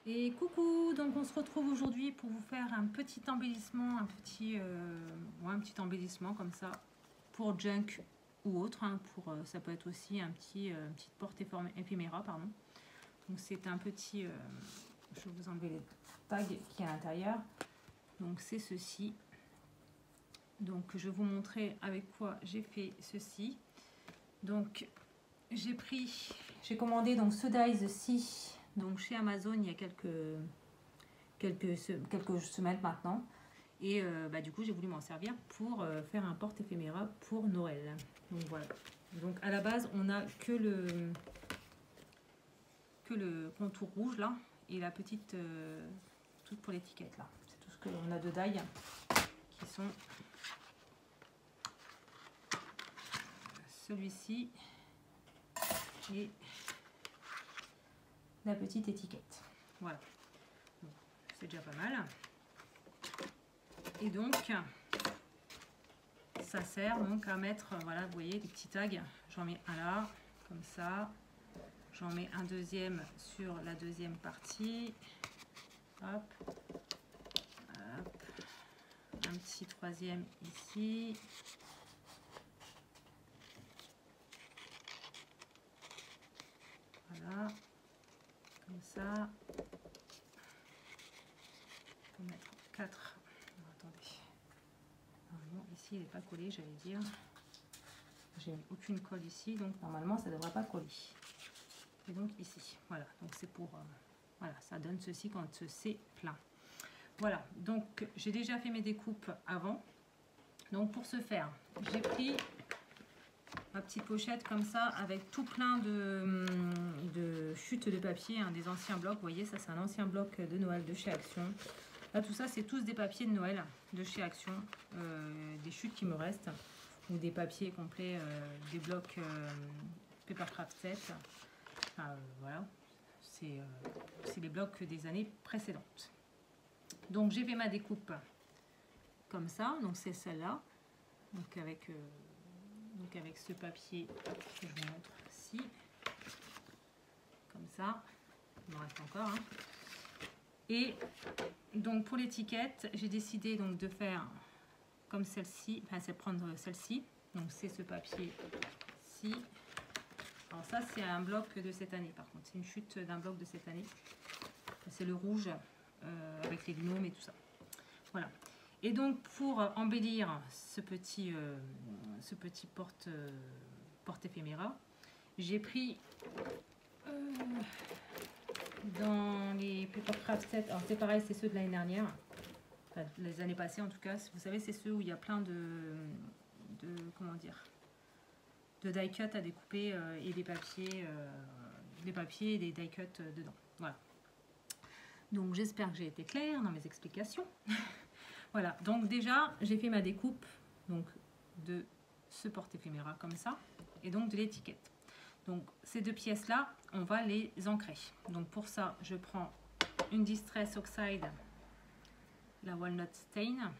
Et coucou, donc on se retrouve aujourd'hui pour vous faire un petit embellissement, un petit embellissement comme ça pour junk ou autre, hein, ça peut être aussi une petite porte éphéméra, pardon. Donc c'est un petit, je vais vous enlever les tags qui est à l'intérieur. Donc c'est ceci. Donc je vais vous montrer avec quoi j'ai fait ceci. Donc j'ai commandé donc ce dies-ci donc chez Amazon il y a quelques semaines maintenant. Et du coup, j'ai voulu m'en servir pour faire un porte éphéméra pour Noël. Donc voilà. Donc à la base, on a que le contour rouge là et la petite toute pour l'étiquette là. C'est tout ce qu'on a de die qui sont celui-ci et la petite étiquette. Voilà. C'est déjà pas mal. Et donc, ça sert donc à mettre, voilà, vous voyez, des petits tags. J'en mets un là, comme ça. J'en mets un deuxième sur la deuxième partie. Hop. Hop. Un petit troisième ici. Voilà. Comme ça. On peut mettre 4. Attendez. Normalement, ici, il n'est pas collé, j'allais dire. J'ai mis aucune colle ici, donc normalement, ça ne devrait pas coller. Et donc ici, voilà. Donc c'est pour... voilà, ça donne ceci quand c'est plein. Voilà, donc j'ai déjà fait mes découpes avant. Donc pour ce faire, j'ai pris ma petite pochette comme ça avec tout plein de chutes de papier, hein, des anciens blocs. Vous voyez, ça c'est un ancien bloc de Noël de chez Action. Là tout ça c'est tous des papiers de Noël de chez Action, des chutes qui me restent, ou des papiers complets, des blocs Papercraft 7. Voilà, c'est les blocs des années précédentes. Donc j'ai fait ma découpe comme ça, donc c'est celle-là, donc avec ce papier que je vous montre ici, comme ça, il m'en reste encore. Hein. Et donc pour l'étiquette, j'ai décidé donc de faire comme celle-ci, enfin c'est prendre celle-ci, donc c'est ce papier-ci. Alors ça c'est un bloc de cette année par contre, c'est une chute d'un bloc de cette année, c'est le rouge avec les gnomes et tout ça. Voilà. Et donc pour embellir ce petit porte éphéméra, j'ai pris dans les Papercraft 7, alors c'est pareil, c'est ceux de l'année dernière, enfin, les années passées en tout cas, vous savez c'est ceux où il y a plein de comment dire, de die cut à découper et des papiers et des die cut dedans. Voilà. Donc j'espère que j'ai été claire dans mes explications. Voilà, donc déjà j'ai fait ma découpe donc de ce porte éphéméra comme ça et donc de l'étiquette. Donc ces deux pièces là, on va les ancrer. Donc pour ça, je prends une Distress Oxide, la Walnut Stain.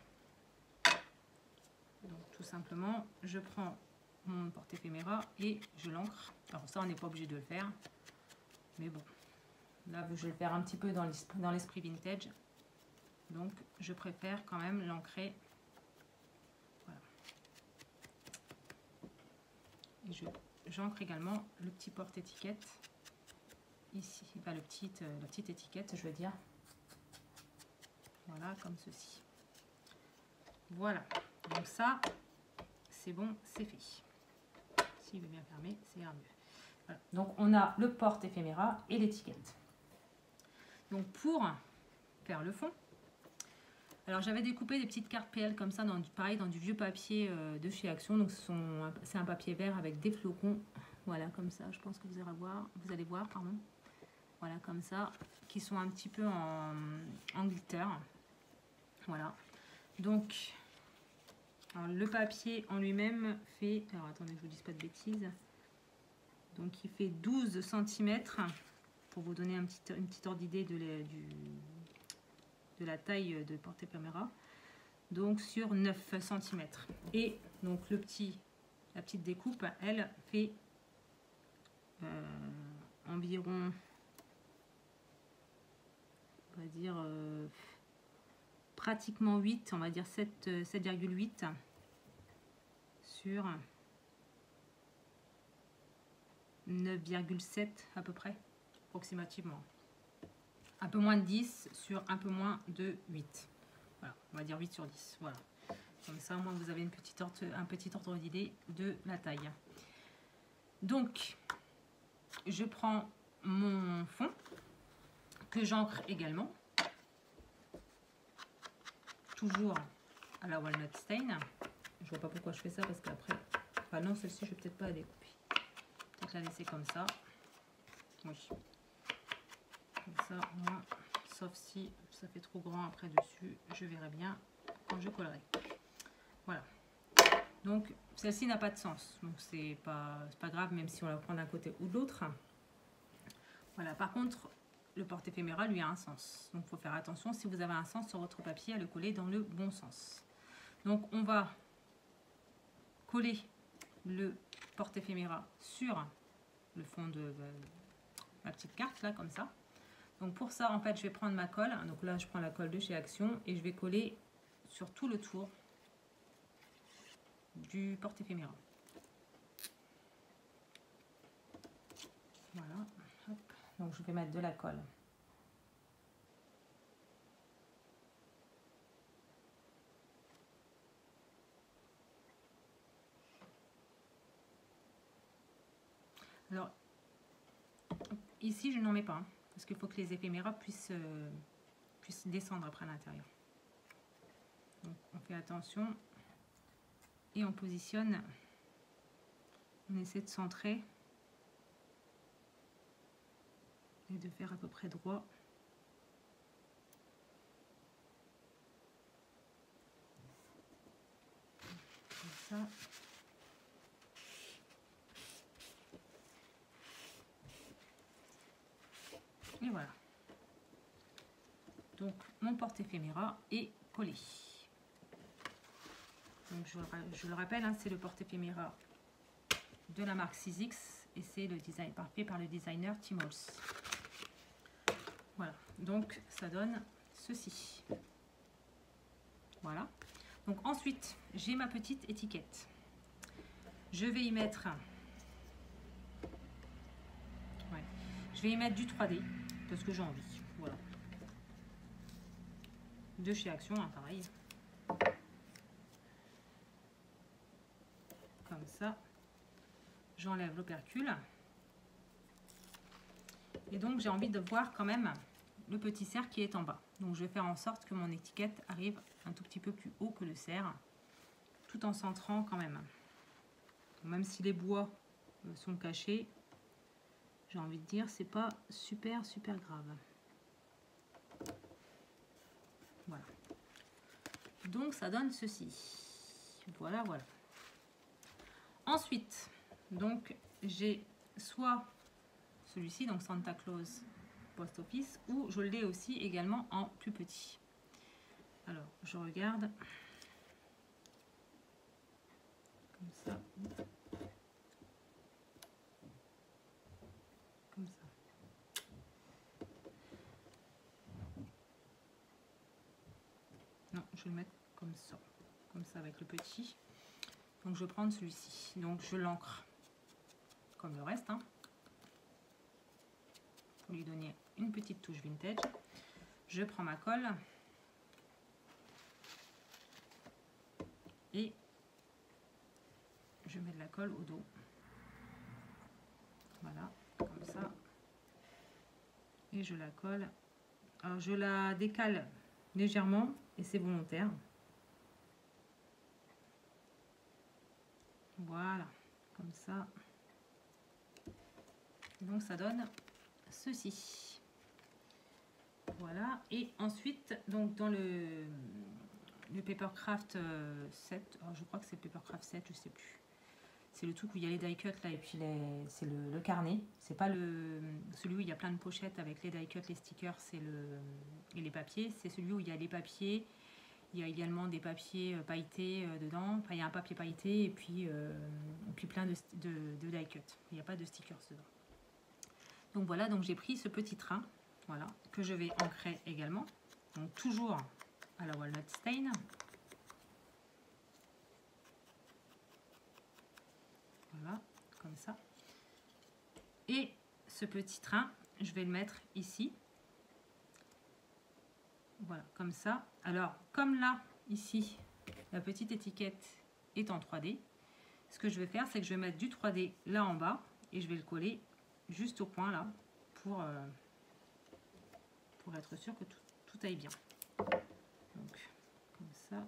Donc tout simplement, je prends mon porte éphéméra et je l'ancre. Alors ça, on n'est pas obligé de le faire, mais bon, là je vais le faire un petit peu dans l'esprit vintage. Donc je préfère quand même l'ancrer. Voilà. Et j'ancre également le petit porte-étiquette ici, enfin la petite étiquette je veux dire. Voilà, comme ceci. Voilà, donc ça c'est bon, c'est fait. S'il veut bien fermer, c'est mieux. Voilà. Donc on a le porte éphéméra et l'étiquette. Donc pour faire le fond, alors j'avais découpé des petites cartes PL comme ça, pareil dans du vieux papier de chez Action. Donc c'est un papier vert avec des flocons. Voilà, comme ça, je pense que vous allez voir, pardon. Voilà, comme ça, qui sont un petit peu en glitter. Voilà. Donc, alors, le papier en lui-même fait... Alors, attendez, je vous dise pas de bêtises. Donc, il fait 12 cm, pour vous donner une petite ordre d'idée de la taille de porte éphéméra. Donc, sur 9 cm. Et donc, la petite découpe, elle fait environ on va dire pratiquement 8, on va dire 7,8 sur 9,7 à peu près, approximativement. Un peu moins de 10 sur un peu moins de 8. Voilà, on va dire 8 sur 10. Voilà. Comme ça, au moins, vous avez un petit ordre d'idée de la taille. Donc, je prends mon fond que j'ancre également. Toujours à la walnut stain. Je vois pas pourquoi je fais ça parce qu'après... Enfin non, celle-ci, je vais peut-être pas la découper. Peut-être la laisser comme ça. Oui. Comme ça, moi, sauf si ça fait trop grand après dessus, je verrai bien quand je collerai. Voilà. Donc, celle-ci n'a pas de sens. Donc, c'est pas grave, même si on la prend d'un côté ou de l'autre. Voilà. Par contre, le porte-éphéméra, lui, a un sens. Donc, il faut faire attention, si vous avez un sens sur votre papier, à le coller dans le bon sens. Donc, on va coller le porte-éphéméra sur le fond de ma petite carte, là, comme ça. Donc, pour ça, en fait, je vais prendre ma colle. Donc là, je prends la colle de chez Action et je vais coller sur tout le tour du porte-éphéméra. Voilà. Hop. Donc, je vais mettre de la colle. Alors, ici, je n'en mets pas, hein, parce qu'il faut que les éphéméras puissent descendre après à l'intérieur. Donc, on fait attention et on positionne. On essaie de centrer et de faire à peu près droit. Comme ça. Et voilà. Donc, mon porte-éphéméra est collé. Donc, je le rappelle, hein, c'est le porte-éphéméra de la marque 6X et c'est le design fait par le designer Tim Holtz. Voilà. Donc, ça donne ceci. Voilà. Donc, ensuite, j'ai ma petite étiquette. Je vais y mettre... Ouais, je vais y mettre du 3D parce que j'ai envie. Voilà. De chez Action, hein, pareil. Comme ça. J'enlève l'opercule. Et donc, j'ai envie de voir quand même le petit cerf qui est en bas. Donc, je vais faire en sorte que mon étiquette arrive un tout petit peu plus haut que le cerf, tout en centrant quand même. Même si les bois sont cachés, j'ai envie de dire, c'est pas super grave. Voilà. Donc, ça donne ceci. Voilà. Ensuite, donc, j'ai soit celui-ci, donc Santa Claus Post Office, ou je l'ai aussi également en plus petit. Alors, je regarde. Comme ça. Comme ça. Non, je vais le mettre comme ça. Comme ça avec le petit. Donc, je vais prendre celui-ci. Donc, je l'ancre comme le reste, hein, pour lui donner une petite touche vintage. Je prends ma colle et je mets de la colle au dos. Voilà, comme ça. Et je la colle. Alors, je la décale légèrement et c'est volontaire. Voilà, comme ça. Donc, ça donne ceci. Voilà, et ensuite, donc dans le Papercraft 7, alors je crois que c'est Papercraft 7, je sais plus. C'est le truc où il y a les die cuts là, et puis c'est le carnet. C'est pas celui où il y a plein de pochettes avec les die cuts, les stickers et les papiers. C'est celui où il y a les papiers. Il y a également des papiers pailletés dedans. Enfin, il y a un papier pailleté et puis plein de die cuts. Il n'y a pas de stickers dedans. Donc voilà, donc j'ai pris ce petit train voilà, que je vais ancrer également. Donc toujours à la walnut stain. Voilà, comme ça. Et ce petit train, je vais le mettre ici. Voilà, comme ça. Alors, comme là, ici, la petite étiquette est en 3D, ce que je vais faire, c'est que je vais mettre du 3D là en bas et je vais le coller juste au coin là pour être sûr que tout aille bien. Donc, comme ça.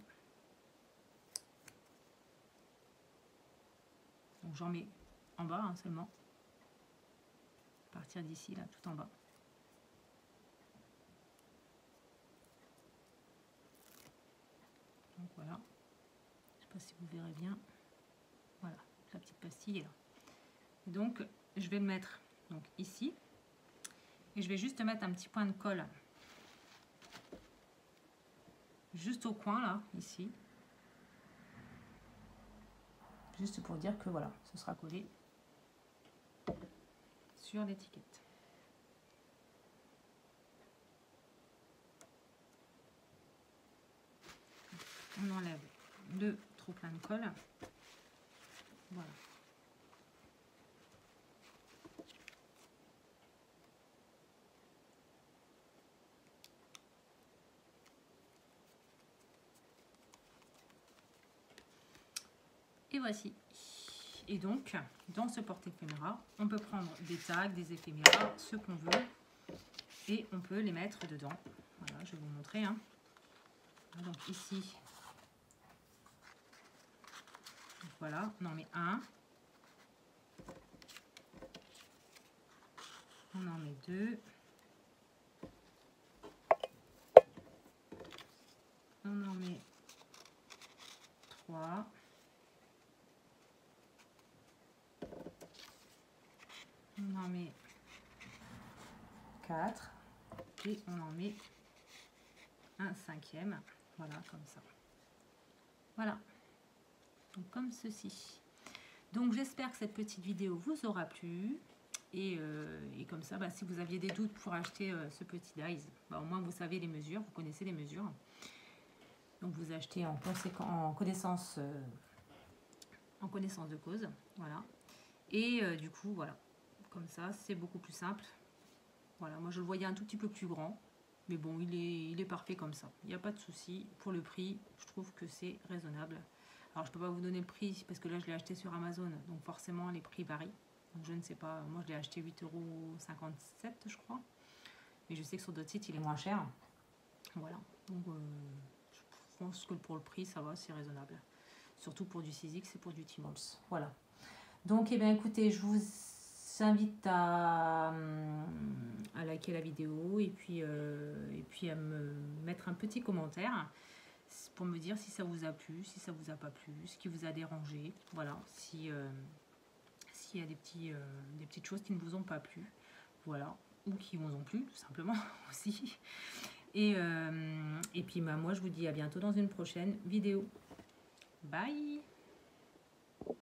Donc, j'en mets en bas hein, seulement. À partir d'ici, là, tout en bas. Donc voilà. Je ne sais pas si vous verrez bien. Voilà, la petite pastille est là. Et donc, je vais le mettre donc, ici. Et je vais juste mettre un petit point de colle. Juste au coin, là, ici. Juste pour dire que voilà, ce sera collé sur l'étiquette. On enlève le trop plein de colle. Voilà. Et voici. Et donc, dans ce porte-éphéméra, on peut prendre des tags, des éphéméras, ce qu'on veut, et on peut les mettre dedans. Voilà, je vais vous montrer. Hein. Donc ici, voilà, on en met un. On en met deux. On en met trois. On en met 4 et on en met un 5e, voilà comme ça. Voilà, donc comme ceci. Donc j'espère que cette petite vidéo vous aura plu et comme ça, bah, si vous aviez des doutes pour acheter ce petit dies, bah, au moins vous savez les mesures, vous connaissez les mesures. Donc vous achetez en connaissance de cause, voilà. Et du coup voilà, comme ça c'est beaucoup plus simple. Voilà, moi je le voyais un tout petit peu plus grand, mais bon, il est parfait comme ça. Il n'y a pas de souci. Pour le prix, je trouve que c'est raisonnable. Alors je ne peux pas vous donner le prix parce que là je l'ai acheté sur Amazon, donc forcément les prix varient. Donc je ne sais pas, moi je l'ai acheté 8,57 € je crois. Mais je sais que sur d'autres sites il est moins cher. Voilà, donc je pense que pour le prix ça va, c'est raisonnable. Surtout pour du 6X et pour du Tmall. Voilà. Donc eh bien écoutez, je vous invite à liker la vidéo et puis à me mettre un petit commentaire pour me dire si ça vous a plu, si ça vous a pas plu, ce qui vous a dérangé, voilà, s'il y a des petites choses qui ne vous ont pas plu, voilà, ou qui vous ont plu tout simplement aussi. Et puis bah, moi je vous dis à bientôt dans une prochaine vidéo. Bye.